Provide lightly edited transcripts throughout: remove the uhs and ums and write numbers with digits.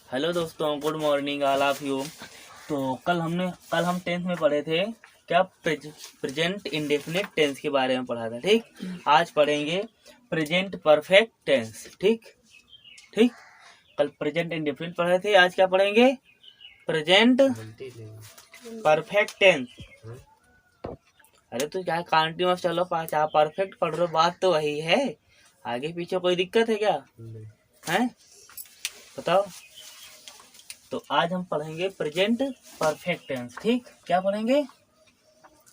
Hello दोस्तों, good morning all of you. तो कल हम टेंथ में पढ़े थे क्या प्रेजेंट इंडेफिनिट टेंस के बारे में पढ़ा था। ठीक, आज पढ़ेंगे प्रेजेंट परफेक्ट टेंस। ठीक ठीक, कल प्रेजेंट इंडेफिनिट पढ़े थे, आज क्या पढ़ेंगे? Present perfect tense. अरे तो क्या कंटिन्यूअस चलो, परफेक्ट पढ़ रहे हो, बात तो वही है। आगे पीछे कोई दिक्कत है क्या? है, बताओ। तो आज हम पढ़ेंगे प्रेजेंट परफेक्ट टेंस। ठीक, क्या पढ़ेंगे?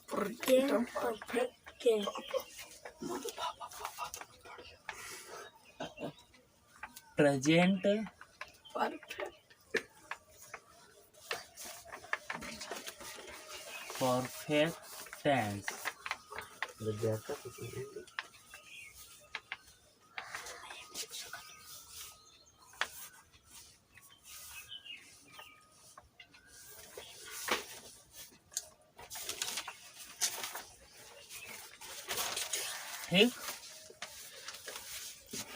Present perfect tense. Present perfect tense. ठीक,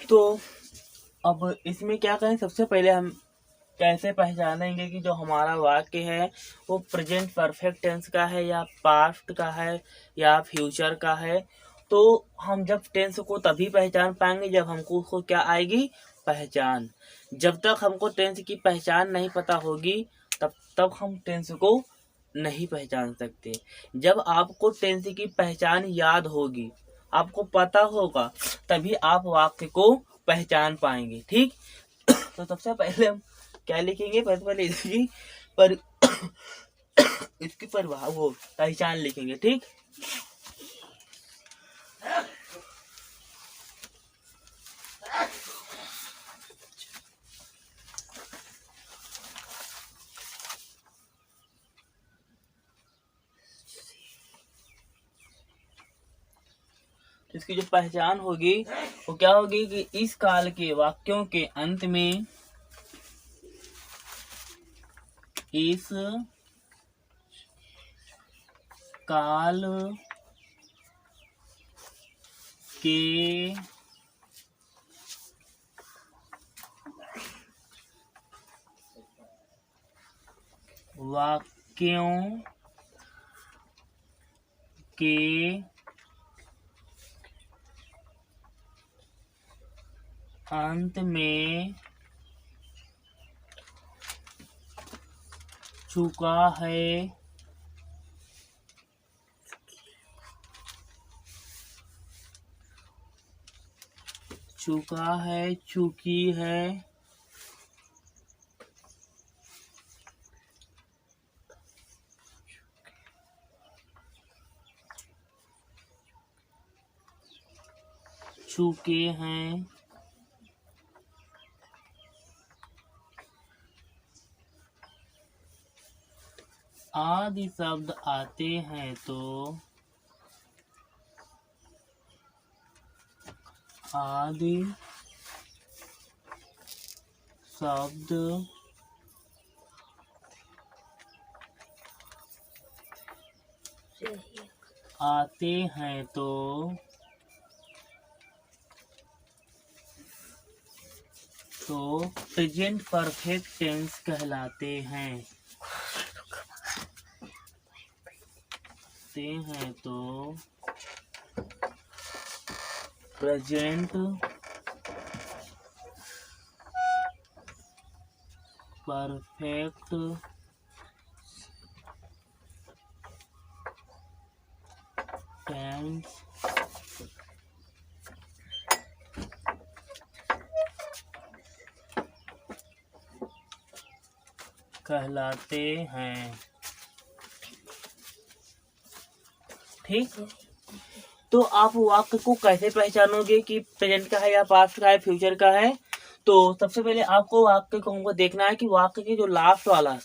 तो अब इसमें क्या करें, सबसे पहले हम कैसे पहचानेंगे कि जो हमारा वाक्य है वो प्रेजेंट परफेक्ट टेंस का है या पास्ट का है या फ्यूचर का है। तो हम जब टेंस को तभी पहचान पाएंगे जब हमको उसको क्या आएगी, पहचान। जब तक हमको टेंस की पहचान नहीं पता होगी तब तक हम टेंस को नहीं पहचान सकते। जब आपको टेंस की पहचान याद होगी, आपको पता होगा, तभी आप वाक्य को पहचान पाएंगे। ठीक, तो सबसे पहले हम क्या लिखेंगे? पहले इसकी पर इसकी प्रभाव वो पहचान लिखेंगे। ठीक, तो इसकी जो पहचान होगी वो क्या होगी कि इस काल के वाक्यों के अंत में इस काल के वाक्यों के अंत में चुका है, चुकी है, चुके हैं, आदि शब्द आते हैं तो आदि शब्द आते हैं तो प्रेजेंट परफेक्ट टेंस कहलाते हैं। तो प्रेजेंट परफेक्ट टेंस कहलाते हैं। ठीक, तो आप वाक्य को कैसे पहचानोगे कि प्रेजेंट का है या पास्ट का है, फ्यूचर का है? तो सबसे पहले आपको वाक्य को हमको देखना है कि वाक्य के जो लास्ट वाला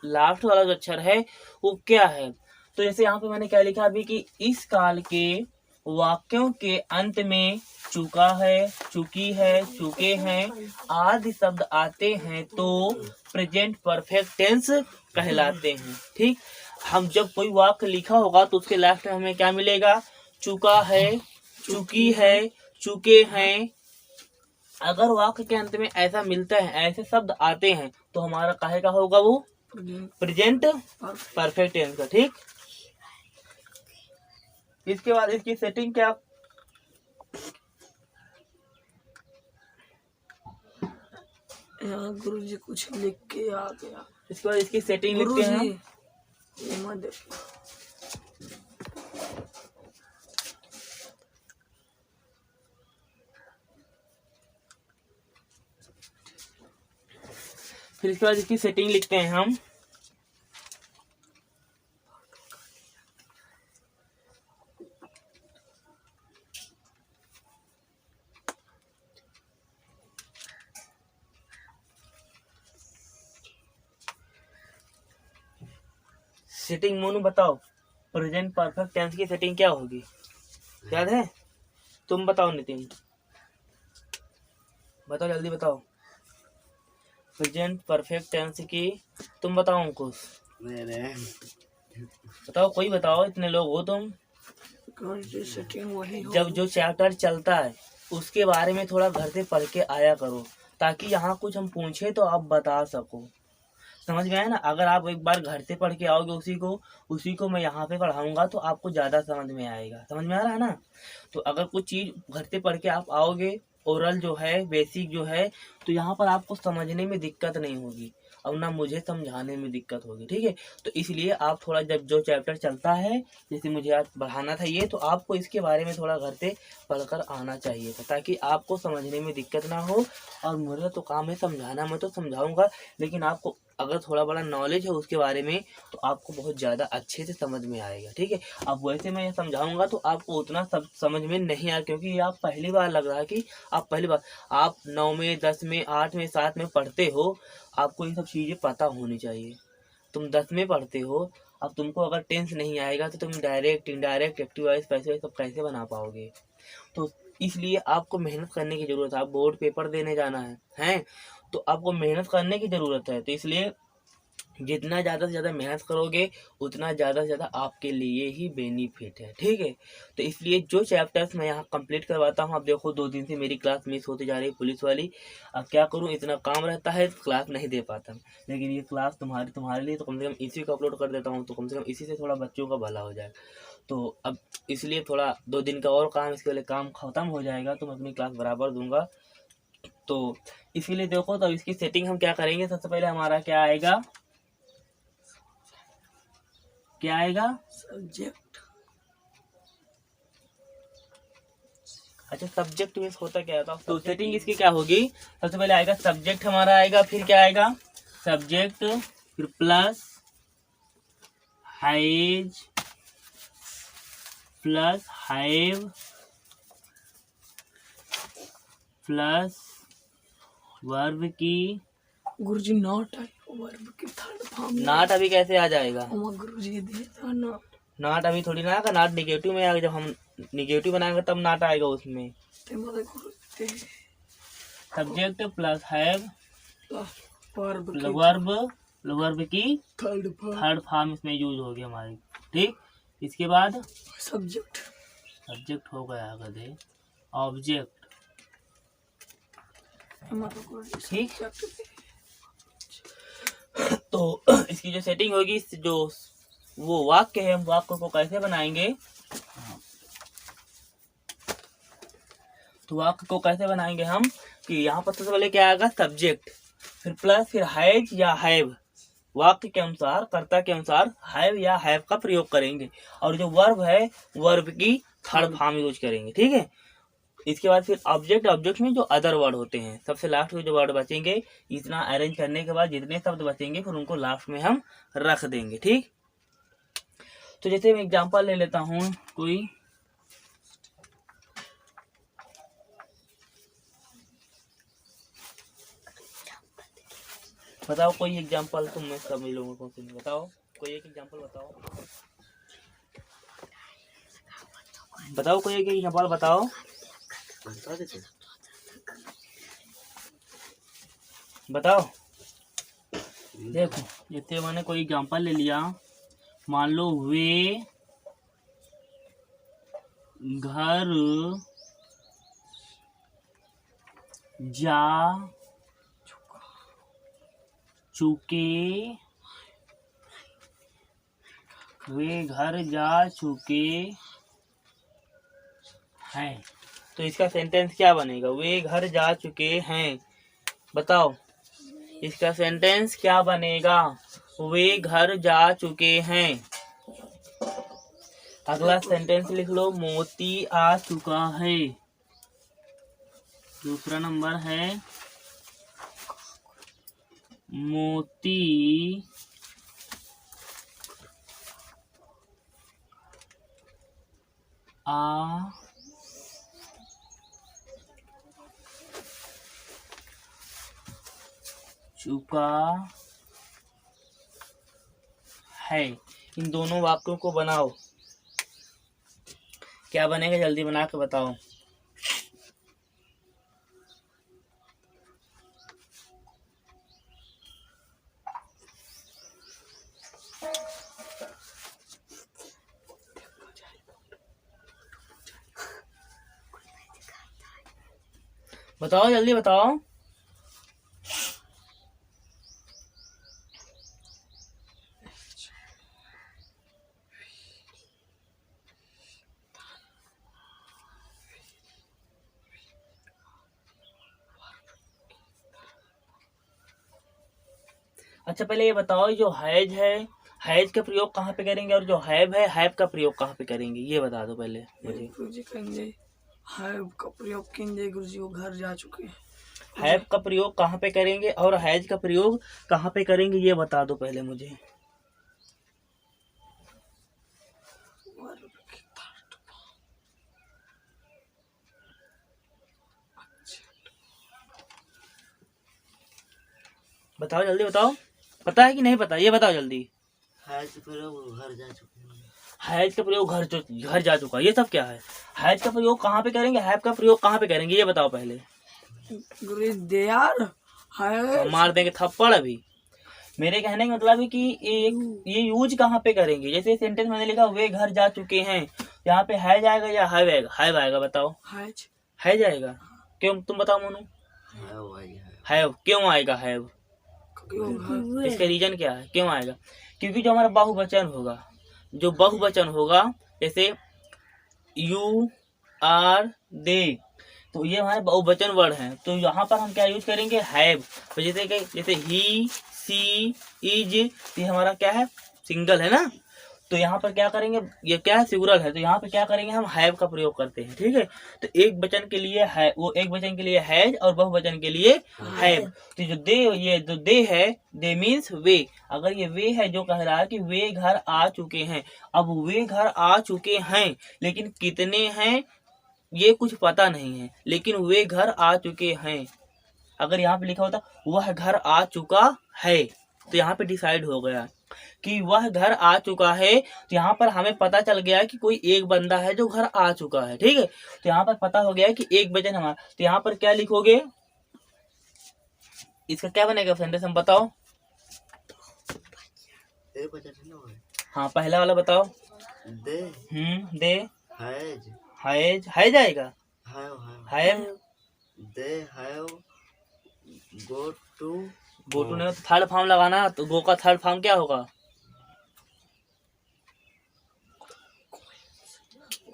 जो अक्षर है वो क्या है। तो जैसे यहाँ पे मैंने क्या लिखा अभी कि इस काल के वाक्यों के अंत में चुका है, चुकी है, चुके हैं आदि शब्द आते हैं तो प्रेजेंट परफेक्ट टेंस कहलाते हैं। ठीक, हम जब कोई वाक्य लिखा होगा तो उसके लास्ट में हमें क्या मिलेगा? चुका है, चुकी है, चुके हैं। अगर वाक्य के अंत में ऐसा मिलता है, ऐसे शब्द आते हैं तो हमारा काहे का होगा वो present present perfect perfect tense का। ठीक, इसके बाद इसकी सेटिंग क्या, यहाँ गुरुजी कुछ लिख के आ गया। इसके बाद इसकी सेटिंग लिखते हैं हम। गुरुजी ये मत देखिए। फिर इसके बाद इसकी सेटिंग लिखते हैं हम। सेटिंग मोनू बताओ, प्रेजेंट परफेक्ट टेंस की सेटिंग क्या होगी, याद है? तुम बताओ नितिन, बताओ जल्दी बताओ। प्रेजेंट परफेक्ट टेंस की तुम बताओ अंकुश, बताओ कोई बताओ, इतने लोग हो तुम। गुरुजी सेटिंग वही हो। जब जो चैप्टर चलता है उसके बारे में थोड़ा घर से पढ़ के आया करो, ताकि यहाँ कुछ हम पूछे तो आप बता सको। समझ गए ना? अगर आप एक बार घर से पढ़ के आओगे उसी को मैं यहाँ पे पढ़ाऊंगा तो आपको ज़्यादा समझ में आएगा। समझ में आ रहा है ना? तो अगर कुछ चीज़ घर से पढ़ के आप आओगे, ओरल जो है, बेसिक जो है, तो यहाँ पर आपको समझने में दिक्कत नहीं होगी और ना मुझे समझाने में दिक्कत होगी। ठीक है, तो इसलिए आप थोड़ा जब जो चैप्टर चलता है, जैसे मुझे आज बढ़ाना था ये, तो आपको इसके बारे में थोड़ा घर से पढ़कर आना चाहिए था, ताकि आपको समझने में दिक्कत ना हो। और मेरा तो काम है समझाना, मैं तो समझाऊंगा, लेकिन आपको अगर थोड़ा बड़ा नॉलेज है उसके बारे में तो आपको बहुत ज़्यादा अच्छे से समझ में आएगा। ठीक है, अब वैसे मैं समझाऊंगा तो आपको उतना सब समझ में नहीं आया, क्योंकि ये आप पहली बार लग रहा है कि आप पहली बार, आप 9 में 10 में 8 में 7 में पढ़ते हो, आपको ये सब चीज़ें पता होनी चाहिए। तुम 10 में पढ़ते हो, अब तुमको अगर टेंस नहीं आएगा तो तुम direct indirect active voice passive सब कैसे बना पाओगे? तो इसलिए आपको मेहनत करने की ज़रूरत है। आप बोर्ड पेपर देने जाना है तो आपको मेहनत करने की ज़रूरत है। तो इसलिए जितना ज़्यादा से ज़्यादा मेहनत करोगे उतना ज़्यादा से ज़्यादा आपके लिए ही बेनिफिट है। ठीक है, तो इसलिए जो चैप्टर्स मैं यहाँ कंप्लीट करवाता हूँ, अब देखो 2 दिन से मेरी क्लास मिस होती जा रही है पुलिस वाली। अब क्या करूँ, इतना काम रहता है तो क्लास नहीं दे पाता, लेकिन ये क्लास तुम्हारे लिए तो कम से कम इसी को अपलोड कर देता हूँ, तो कम से कम इसी से थोड़ा बच्चों का भला हो जाए। तो अब इसलिए थोड़ा 2 दिन का और काम, इसके लिए काम ख़त्म हो जाएगा तो मैं अपनी क्लास बराबर दूंगा। तो इसीलिए देखो, तो इसकी सेटिंग हम क्या करेंगे, सबसे पहले हमारा क्या आएगा, क्या आएगा, सब्जेक्ट। अच्छा सब्जेक्ट मीन्स होता क्या था, तो सेटिंग इसकी क्या होगी, सबसे पहले आएगा सब्जेक्ट हमारा आएगा, फिर क्या आएगा, सब्जेक्ट, फिर plus has plus have plus verb की गुरुजी नॉट आई वर्ब की थर्ड फॉर्म। नॉट अभी कैसे आ जाएगा, गुरुजी देता नॉट। नॉट अभी थोड़ी ना आएगा, नॉट निगेटिव में आएगा, जब हम निगेटिव बनाएंगे तब नॉट आएगा उसमें। सब्जेक्ट प्लस हैव वर्ब की थर्ड फॉर्म इसमें यूज हो गया हमारी। ठीक, इसके बाद सब्जेक्ट हो गया गधे, ऑब्जेक्ट। ठीक, तो इसकी जो सेटिंग होगी, जो वो वाक्य है, हम वाक्य को कैसे बनाएंगे, तो वाक्य को कैसे बनाएंगे हम, कि यहाँ पर सबसे पहले क्या आएगा, सब्जेक्ट, फिर प्लस, फिर हैज या हैव, वाक्य के अनुसार, कर्ता के अनुसार हैव या हैव का प्रयोग करेंगे, और जो वर्ब है वर्ब की थर्ड फॉर्म यूज करेंगे। ठीक है, इसके बाद फिर ऑब्जेक्ट में जो अदर वर्ड होते हैं, सबसे लास्ट में जो वर्ड बचेंगे, इतना अरेंज करने के बाद जितने शब्द बचेंगे फिर उनको लास्ट में हम रख देंगे। ठीक, तो जैसे मैं एग्जांपल ले लेता हूँ, कोई बताओ, कोई एग्जांपल, तुम मैं समझ लूंगा कौन सी, बताओ कोई एक एग्जांपल बताओ, कोई एक एग्जांपल बताओ, बताओ। देखो जैसे मैंने कोई एग्जांपल ले लिया, मान लो वे घर जा चुके, वे घर जा चुके हैं। तो इसका सेंटेंस क्या बनेगा? वे घर जा चुके हैं। बताओ इसका सेंटेंस क्या बनेगा? वे घर जा चुके हैं। अगला सेंटेंस लिख लो, मोती आ चुका है। दूसरा नंबर है मोती आ चुका है। इन दोनों वाक्यों को बनाओ। क्या बनेगा? जल्दी बना के बताओ। बताओ जल्दी बताओ। अच्छा पहले ये बताओ, जो हैज है, हैज का प्रयोग कहाँ पे करेंगे, और जो हैव है, हैव का प्रयोग कहाँ पे करेंगे, ये बता दो पहले मुझे। गुरुजी कहेंगे हैव का प्रयोग करेंगे, गुरुजी वो घर जा चुके हैं। हैव का प्रयोग कहाँ पे करेंगे और हैज का प्रयोग कहाँ पे करेंगे, ये बता दो पहले मुझे। बताओ जल्दी बताओ। पता है कि नहीं पता, ये बताओ जल्दी। हैज का प्रयोग घर जा चुके हैं। हैज का प्रयोग घर जा चुका, ये सब क्या है? हैज का प्रयोग कहाँ पे करेंगे, हैव का प्रयोग कहाँ पे करेंगे, ये बताओ पहले। गुरुजी दे आर है, मार देंगे थप्पड़ अभी। मेरे कहने का मतलब है कि ये यूज कहाँ पे करेंगे। जैसे सेंटेंस मैंने लिखा वे घर जा चुके हैं, यहाँ पे हैज आएगा या हैव आएगा? हैव आएगा, बताओ। हैज हैज आएगा। क्यों? तुम बताओ मोनू। हैव क्यों आएगा? हैव इसका रीजन क्या है, क्यों आएगा? क्योंकि जो हमारा बहुवचन होगा, जो बहुवचन होगा, जैसे यू आर दे, तो ये हमारे बहुवचन वर्ड हैं। तो यहाँ पर हम क्या यूज करेंगे? हैव। तो जैसे ही, सी, इज, ये हमारा क्या है? सिंगल है ना। तो यहाँ पर क्या करेंगे? ये क्या है? सिंगुलर है। तो यहाँ पे क्या करेंगे? हम हैव का प्रयोग करते हैं, ठीक है। तो एक वचन के लिए है, वो एक वचन के लिए हैज और बहुवचन के लिए हैव। तो जो दे, ये जो दे है, दे मीन्स वे। अगर ये वे है, जो कह रहा है कि वे घर आ चुके हैं। अब वे घर आ चुके हैं, लेकिन कितने हैं ये कुछ पता नहीं है, लेकिन वे घर आ चुके हैं। अगर यहाँ पे लिखा होता वह घर आ चुका है, तो यहाँ पे डिसाइड हो गया कि वह घर आ चुका है। तो यहाँ पर हमें पता चल गया कि कोई एक बंदा है जो घर आ चुका है, ठीक है। तो यहाँ पर पता हो गया कि एक वचन हमारा। तो यहाँ पर क्या लिखोगे? इसका क्या बनेगा सेंटेंस, हम बताओ। हाँ पहला वाला बताओ। दे दे हैज हैज आएगा। Have they have go to ने थर्ड फॉर्म लगाना, तो गो का थर्ड फॉर्म क्या होगा?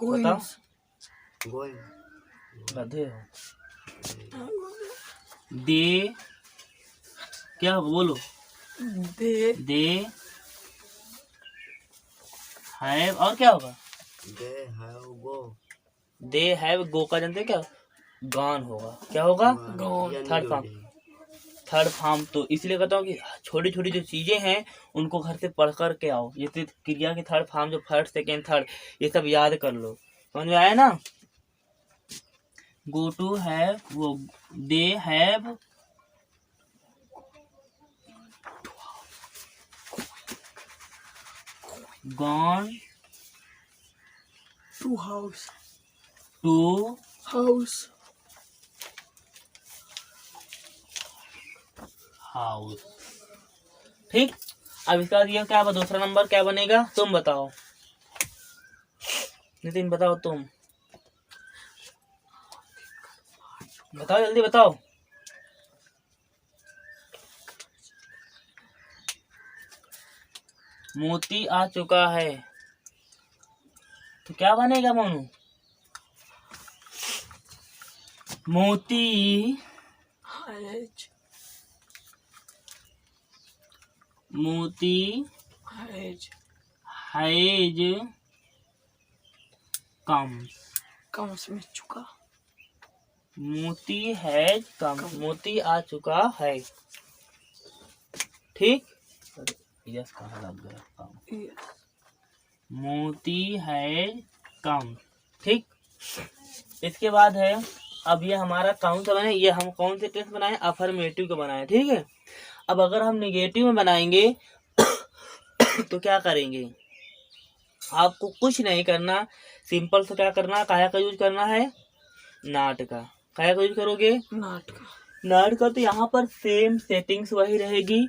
बताओ। गधे हो। दे क्या बोलो? दे हैव, और क्या होगा? दे हैव गो का जानते क्या? गॉन होगा। क्या होगा? Third form. Third form. तो इसलिए कहता हूँ कि छोटी छोटी जो चीजें हैं उनको घर से पढ़ कर के आओ। जैसे क्रिया की थर्ड फॉर्म, जो फर्स्ट, सेकेंड, थर्ड, ये सब याद कर लो। समझ में आया ना? गो टू हैव, वो they have gone to house, to house, house, ठीक। अब इसका ये क्या, दूसरा नंबर क्या बनेगा, तुम बताओ। नितिन बताओ, तुम बताओ, जल्दी बताओ। मोती आ चुका है, तो क्या बनेगा मोनू? मोती हैज मोती हैज हैज कम। कम्स में चुका। मोती हैज कम, मोती आ चुका है। ठीक, यस कहाँ लग गया? यस। मोती हैज कम। ठीक, इसके बाद है, अब ये हमारा कौन सा बने, ये हम कौन से टेंस बनाए? अफर्मेटिव को बनाए। ठीक है, अब अगर हम निगेटिव में बनाएंगे तो क्या करेंगे? आपको कुछ नहीं करना, सिंपल से क्या करना, काया का यूज करना है, नाट का। काया का यूज करोगे, नाट का। नाट का। तो यहाँ पर सेम सेटिंग्स वही रहेगी,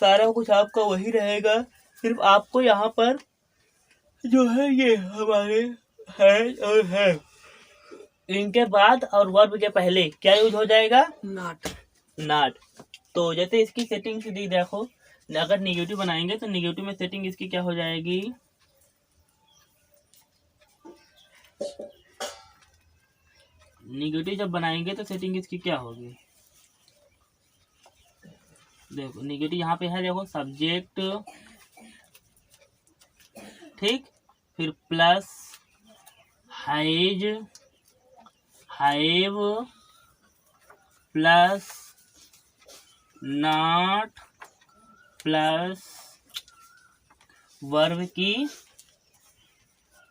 सारा कुछ आपका वही रहेगा, सिर्फ आपको यहाँ पर जो है ये हमारे है और है, इनके बाद और वर्ब के पहले क्या यूज हो जाएगा? नाट। नाट। तो जैसे इसकी सेटिंग दी देखो, अगर निगेटिव बनाएंगे तो निगेटिव में सेटिंग इसकी क्या हो जाएगी? निगेटिव जब बनाएंगे तो सेटिंग इसकी क्या होगी? देखो निगेटिव यहाँ पे है, देखो सब्जेक्ट, ठीक, फिर plus has, have, plus not, plus verb की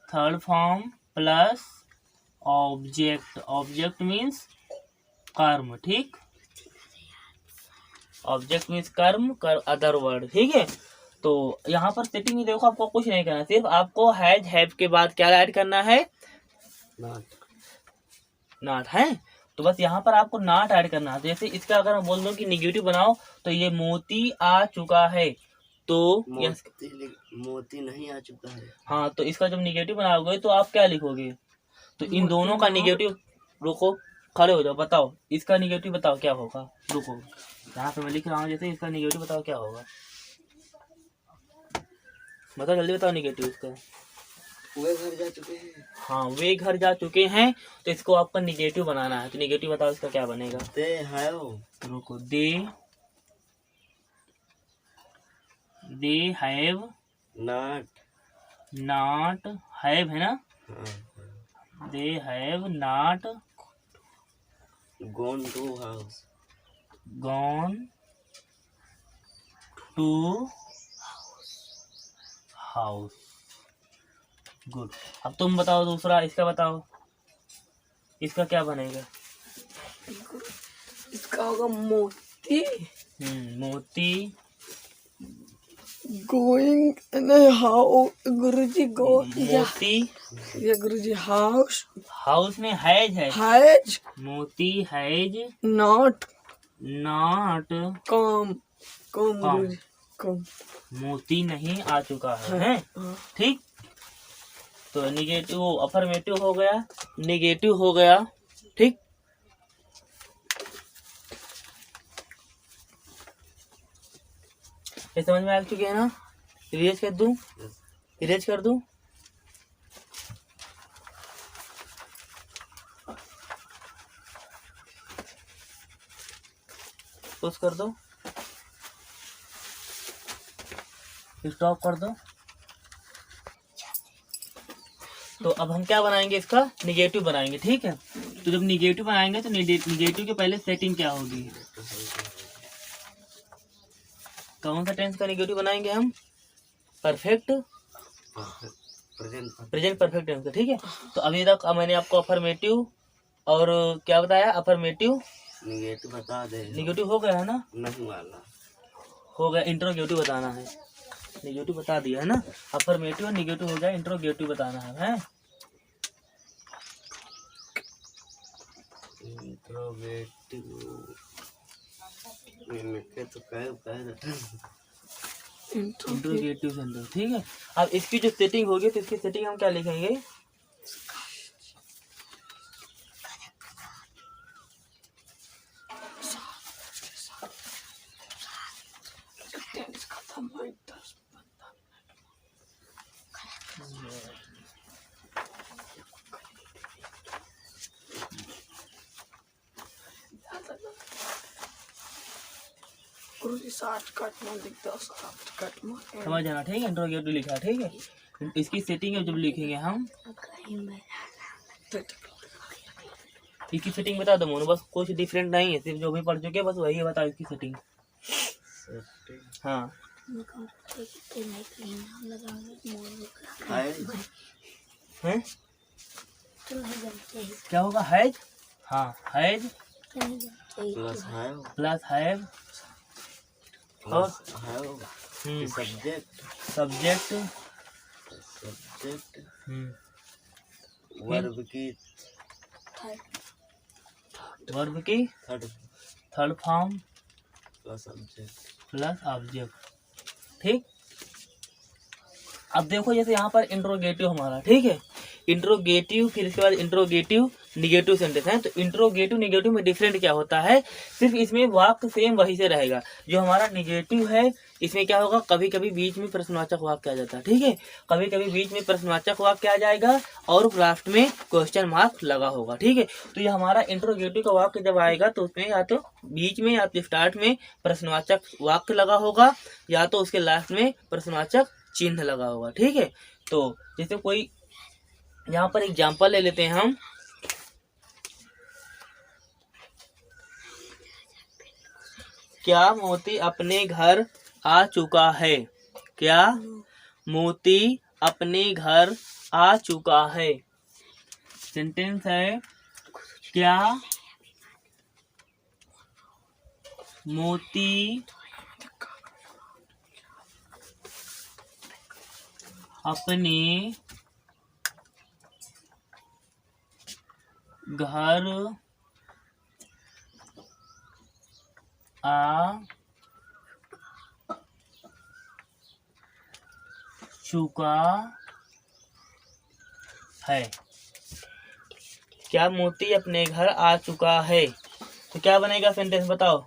third form, plus object. Object means कर्म। ठीक, ऑब्जेक्ट मीन्स कर्म, अदर वर्ड। ठीक है, तो यहाँ पर सेटिंग ही देखो, आपको कुछ नहीं करना, सिर्फ आपको हैज हैव के बाद क्या ऐड करना है? नॉट। नॉट है, तो बस यहाँ पर आपको नॉट ऐड करना है। जैसे इसका अगर मैं बोल दूं कि निगेटिव बनाओ, तो ये मोती आ चुका है, तो मोती नहीं आ चुका है। हाँ, तो इसका जब निगेटिव बनाओगे तो आप क्या लिखोगे? तो इन दोनों का निगेटिव, रुको खड़े हो जाओ, बताओ इसका निगेटिव, बताओ क्या होगा। रुको, यहाँ पे मैं लिख रहा हूँ, जैसे इसका निगेटिव बताओ क्या होगा, बताओ जल्दी बताओ निगेटिव इसका। वे घर जा चुके हैं। हाँ, वे घर जा चुके हैं, तो इसको आपका निगेटिव बनाना है, तो निगेटिव बताओ इसका क्या बनेगा। They have. रुको, they have not. Not, have है ना, हाँ। They have not gone to house. Gone to house. Good, अब तुम बताओ दूसरा, इसका बताओ, इसका क्या बनेगा? इसका होगा मोती मोती गोइंग, नहीं हाउ गुरुजी गो, मोती, ये गुरुजी हाउस, हाउस में हैज है, हैज मोती हैज नॉट नॉट कम, कम कम। गुरुजी कम। मोती नहीं आ चुका है। हाँ। ठीक, तो निगेटिव अफर्मेटिव हो गया, निगेटिव हो गया। ठीक, ये समझ में आ चुके हैं ना? इरेज कर दूं, इरेज कर दूं। पुश कर दो, स्टॉप कर दो। तो अब हम क्या बनाएंगे? इसका निगेटिव बनाएंगे। ठीक है, तो जब निगेटिव बनाएंगे तो निगेटिव के पहले सेटिंग क्या होगी? कौन सा टेंस का निगेटिव बनाएंगे हम? परफेक्ट, प्रेजेंट परफेक्ट टेंस का। ठीक है, तो अभी तक मैंने आपको अफर्मेटिव और क्या बताया? अफर्मेटिव निगेटिव बता दे। निगेटिव हो गया है ना? नहीं वाला हो गया, इंट्रोगेटिव बताना है। निगेटिव बता दिया है ना, अफर्मेटिव और निगेटिव हो गया, इंट्रोगेटिव बताना है। इंट्रोगेटिव में लिखे तो इंट्रोगेटिव सेंटेंस। ठीक है, अब इसकी जो सेटिंग होगी, तो इसकी सेटिंग हम क्या लिखेंगे? गुरुजी शॉर्टकट में दिखता, शॉर्टकट में समझ जाना, ठीक है। इंट्रोगेटिव लिखा, ठीक है। इसकी सेटिंग है, जब लिखेंगे हम इसकी सेटिंग बता दो मोनू, बस कुछ डिफरेंट नहीं है, सिर्फ जो भी पढ़ चुके बस वही बताओ इसकी सेटिंग। हाँ हैं? क्या होगा? हैज, हाँ हैज प्लस है प्लस हैव और सब्जेक्ट सब्जेक्ट वर्ब की थर्ड फॉर्म प्लस ऑब्जेक्ट, ठीक। अब देखो जैसे यहाँ पर इंट्रोगेटिव हमारा, ठीक है, इंट्रोगेटिव, फिर इसके बाद इंट्रोगेटिव निगेटिव सेंटेंस है। तो इंट्रोगेटिव निगेटिव में डिफरेंट क्या होता है, सिर्फ इसमें वाक्य सेम वही से रहेगा। जो हमारा निगेटिव है इसमें क्या होगा, कभी कभी बीच में प्रश्नवाचक वाक्य आ जाता है, ठीक है, कभी कभी बीच में प्रश्नवाचक वाक्य आ जाएगा और लास्ट में क्वेश्चन मार्क लगा होगा, ठीक है। तो ये हमारा इंट्रोगेटिव का वाक्य जब आएगा तो उसमें या तो बीच में या तो स्टार्ट में प्रश्नवाचक वाक्य लगा होगा या तो उसके लास्ट में प्रश्नवाचक चिन्ह लगा होगा, ठीक है। तो जैसे कोई यहाँ पर एग्जाम्पल ले लेते हैं हम, क्या मोती अपने घर आ चुका है? क्या मोती अपने घर आ चुका है? सेंटेंस है, क्या मोती अपने घर आ चुका है। क्या मोती अपने घर आ चुका है? तो क्या बनेगा सेंटेंस बताओ।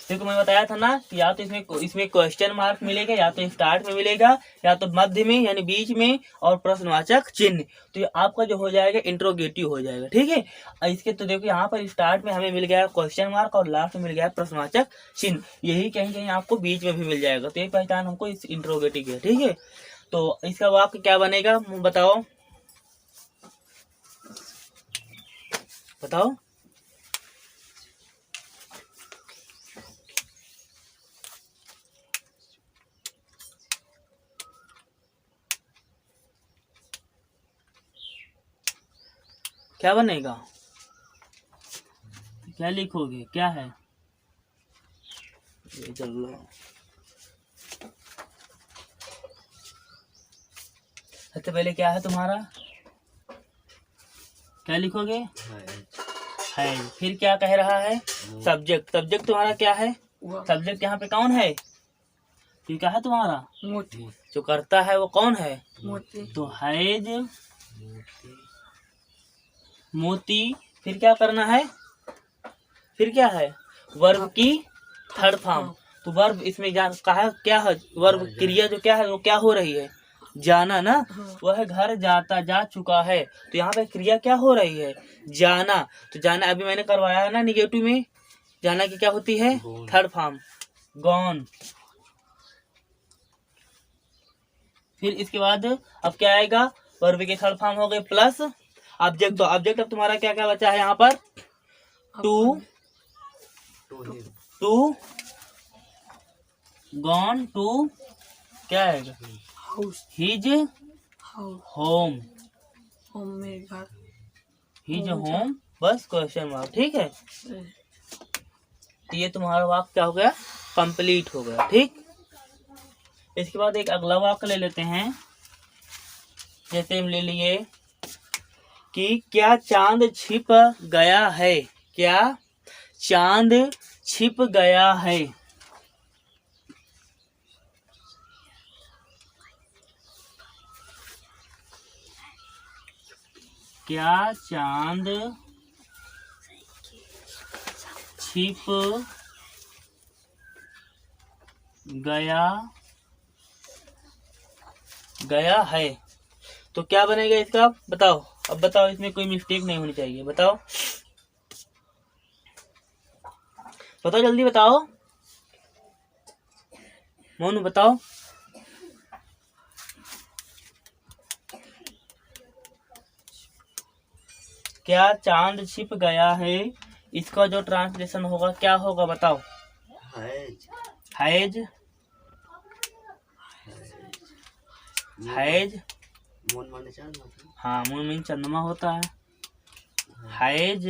देखो मैं बताया था ना, या तो इसमें क्वेश्चन मार्क मिलेगा, या तो स्टार्ट में मिलेगा, या तो मध्य में यानी बीच में, और प्रश्नवाचक चिन्ह। तो ये आपका जो हो जाएगा इंट्रोगेटिव हो जाएगा, ठीक है। इसके तो देखो यहाँ पर स्टार्ट में हमें मिल गया क्वेश्चन मार्क और लास्ट में मिल गया प्रश्नवाचक चिन्ह। यही कहीं कहीं आपको बीच में भी मिल जाएगा। तो ये पहचान हमको इस इंट्रोगेटिव की है, ठीक है। तो इसका वाक्य क्या बनेगा बताओ, बताओ। क्या बनेगा, क्या लिखोगे, क्या है ये? चल लो, सबसे पहले क्या है तुम्हारा, क्या लिखोगे? है। फिर क्या कह रहा है? सब्जेक्ट। सब्जेक्ट तुम्हारा क्या है? सब्जेक्ट यहाँ पे कौन है? ये क्या है तुम्हारा? मोती। जो करता है वो कौन है? मोती। तो हैज मोती। फिर क्या करना है? फिर क्या है? वर्ब की थर्ड फॉर्म। तो वर्ब इसमें कहा क्या है? वर्ब क्रिया जो क्या है वो क्या हो रही है? जाना ना। वह घर जा चुका है। तो यहाँ पे क्रिया क्या हो रही है? जाना। तो जाना अभी मैंने करवाया है ना निगेटिव में। जाना की क्या होती है? Third form, gone. फिर इसके बाद अब क्या आएगा? वर्ब के थर्ड फॉर्म हो गए प्लस ऑब्जेक्ट। तो ऑब्जेक्ट अब तुम्हारा क्या क्या बचा है यहाँ पर? टू, गॉन टू, क्या आएगा? His home. होम में घर। हिज होम, बस क्वेश्चन मार्क, ठीक है। तो ये तुम्हारा वाक्य क्या हो गया? कंप्लीट हो गया, ठीक। इसके बाद एक अगला वाक्य ले लेते हैं। जैसे हम ले लिए कि क्या चांद छिप गया है? क्या चांद छिप गया है? क्या चांद छिप गया है? तो क्या बनेगा इसका बताओ। अब बताओ, इसमें कोई मिस्टेक नहीं होनी चाहिए। बताओ बताओ जल्दी बताओ, मोनू बताओ। क्या चांद छिप गया है, इसका जो ट्रांसलेशन होगा क्या होगा बताओ। हैज हैज, हैज, मून माने चांद होता है। हाँ मून मीन चंद्रमा होता है। हैज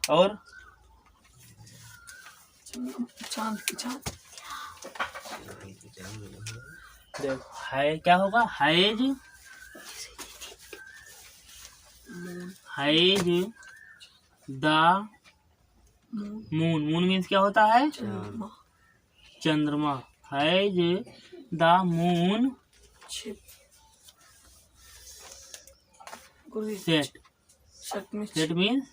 और चांद की चांद देखो है क्या होगा, has, has the moon. Moon means क्या होता है, चंद्रमा चंद्रमा। हैज द मून छिप गुरुजी सेट। सेट में सेट मीन्स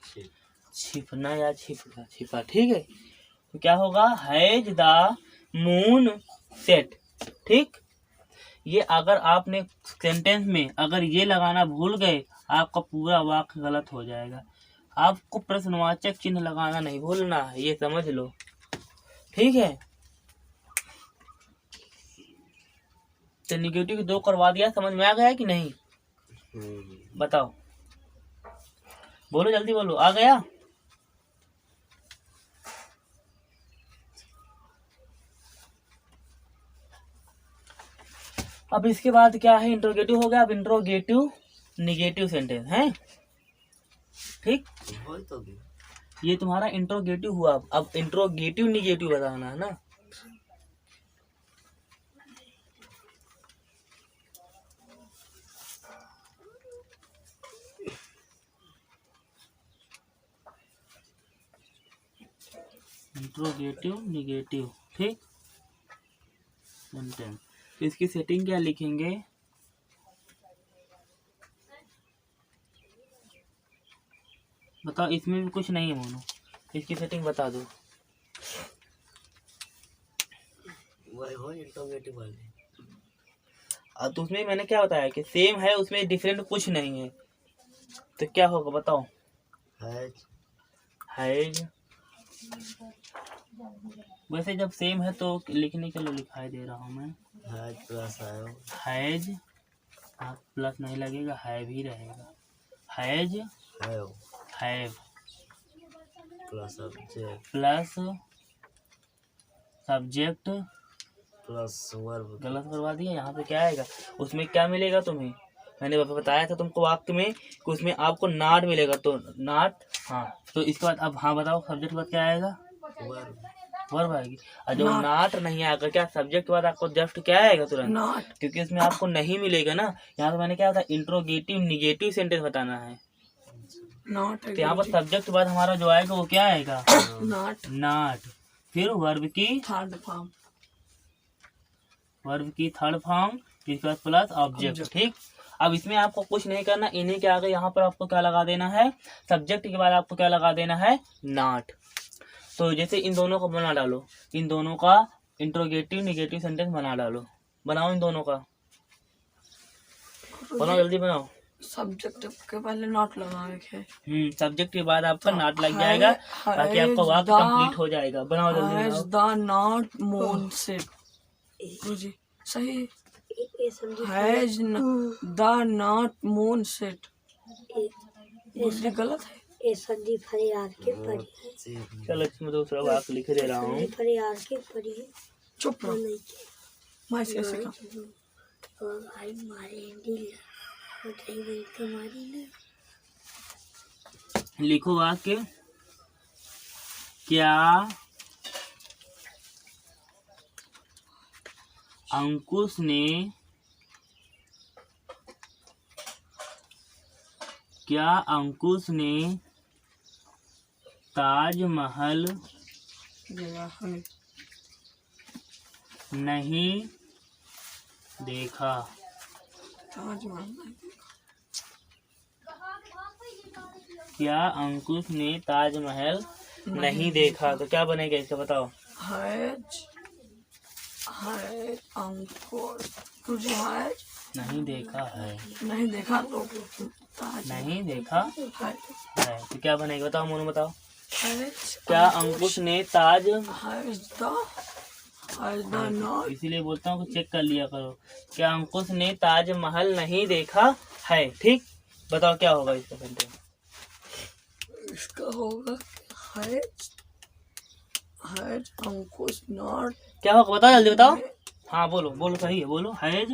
शिप छिपना या छिपना, छिपा, ठीक है। तो क्या होगा, हैज द मून सेट, ठीक। ये अगर आपने सेंटेंस में अगर ये लगाना भूल गए, आपका पूरा वाक्य गलत हो जाएगा। आपको प्रश्नवाचक चिन्ह लगाना नहीं भूलना है, ये समझ लो, ठीक है। तो निगेटिव 2 करवा दिया, समझ में आ गया कि नहीं बताओ, बोलो जल्दी बोलो, आ गया। अब इसके बाद क्या है, इंट्रोगेटिव हो गया। अब इंट्रोगेटिव निगेटिव सेंटेंस है, ठीक। हो तो भी ये तुम्हारा इंट्रोगेटिव हुआ। अब इंट्रोगेटिव निगेटिव बताना है ना। इंट्रोगेटिव निगेटिव, ठीक सेंटेंस। तो इसकी सेटिंग क्या लिखेंगे, बताओ। इसमें भी कुछ नहीं है मोनू, इसकी सेटिंग बता दो। वही हो इंट्रोगेटिव वाले। अब तो उसमें मैंने क्या बताया कि सेम है, उसमें डिफरेंट कुछ नहीं है। तो क्या होगा बताओ, हैज हैज। वैसे जब सेम है तो लिखने के लिए लिखाई दे रहा हूँ मैं। हैज प्लस हैव हैज, आप प्लस नहीं लगेगा, हैव ही रहेगा। Has, have have plus subject plus subject, plus verb गलत करवा दिया। यहाँ पे क्या आएगा, उसमें क्या मिलेगा तुम्हें, मैंने बताया था तुमको वाक्य में कि उसमें आपको नाट मिलेगा। तो नाट, हाँ। तो इसके बाद अब हाँ बताओ, सब्जेक्ट के बाद क्या आएगा, वर्ब वर्ब आएगी। और जब नाट नहीं आएगा, क्या सब्जेक्ट के बाद आपको जस्ट क्या आएगा तुरंत, नॉट क्योंकि इसमें आपको नहीं मिलेगा ना। यहाँ पे मैंने क्या बताया, इंट्रोगेटिव निगेटिव सेंटेंस बताना है। नॉट तो यहाँ पर सब्जेक्ट के बाद हमारा जो आएगा वो क्या आएगा, नॉट नाट। फिर वर्ब की, थर्ड फॉर्म वर्ब की थर्ड फॉर्म, इसके बाद प्लस ऑब्जेक्ट, ठीक। अब इसमें आपको कुछ नहीं करना, इन्हीं के आगे यहाँ पर आपको क्या लगा देना है, सब्जेक्ट के बाद आपको क्या लगा देना है, नॉट। तो जैसे इन दोनों को बना डालो, इन दोनों का इंट्रोगेटिव निगेटिव सेंटेंस बना डालो। बनाओ इन दोनों का, बनाओ जल्दी बनाओ। सब्जेक्ट के पहले नॉट लगा रखे। सब्जेक्ट के बाद आपका नॉट लग जाएगा, बाकी आपका वाक्य कंप्लीट हो जाएगा। बनाओ जल्दी हैज बनाओ। द नॉट मून सेट गुरुजी सही has the not moon set गुरुजी गलत है। ये सब्जी फरियाद के पड़ी है, चलो इसमें दूसरा वाक्य लिख दे रहा हूँ। सब्जी फरियाद के पड़ी है। चुप रहो नहीं मैं कैसे का और भाई मारे दिल उठाई तुम्हारी ना। लिखो वाक्य, क्या अंकुश ने, क्या अंकुश ने ताजमहल गया है नहीं देखा। ताजमहल क्या अंकुश ने ताजमहल नहीं देखा। तो क्या बनेगा इसका बताओ। Has has Ankush Guruji has नहीं देखा है, नहीं देखा तो ताज नहीं देखा है। है, तो क्या बनेगा बताओ, मोनू बताओ। हैज क्या अंकुश ने ताज, हैज द नॉट इसीलिए बोलता हूँ कि चेक कर लिया करो। क्या अंकुश ने ताजमहल नहीं देखा है, ठीक। बताओ क्या होगा इसका सेंटेंस। इसका होगा हैज अंकुश नॉट क्या होगा बताओ, जल्दी बताओ। हाँ बोलो बोलो, सही है, बोलो। हैज,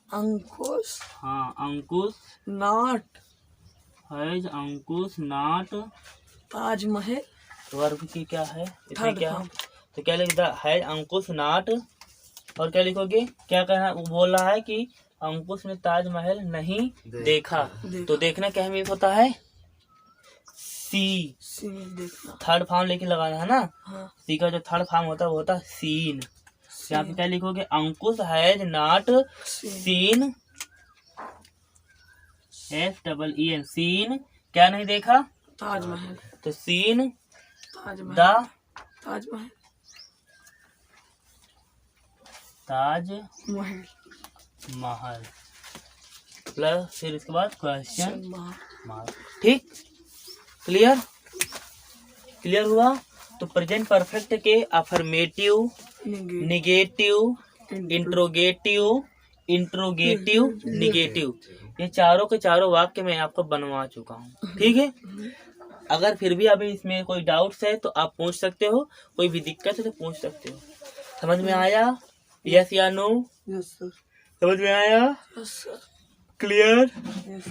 अंकुश हाँ Ankush, not has Ankush not, Taj Mahal verb की क्या है इसमें, थर्ड क्या है फॉर्म तो क्या लिखता है, अंकुश नॉट, और क्या लिखोगे, क्या कहना, वो बोल रहा है कि अंकुश ने ताजमहल नहीं देखा। तो देखना क्या मीन्स होता है, सी, सी में देखना। थर्ड फॉर्म लेके लगाना है ना। हाँ सी का जो थर्ड फॉर्म होता है वो होता है सीन। यहाँ पे क्या लिखोगे, Ankush has not seen, SEEN, seen क्या नहीं देखा, ताजमहल तो seen Taj Mahal the Taj Mahal Taj Mahal Mahal, plus फिर इसके बाद क्वेश्चन महल मार्क, ठीक। क्लियर, क्लियर हुआ। तो प्रेजेंट परफेक्ट के affirmative, negative, interrogative, interrogative, negative, ये चारों के चारों वाक्य मैं आपको बनवा चुका हूँ, ठीक है। अगर फिर भी अभी इसमें कोई डाउट्स है तो आप पूछ सकते हो, कोई भी दिक्कत है तो पूछ सकते हो। समझ में आया, यस या नो, यस सर समझ में आया, यस सर क्लियर। यस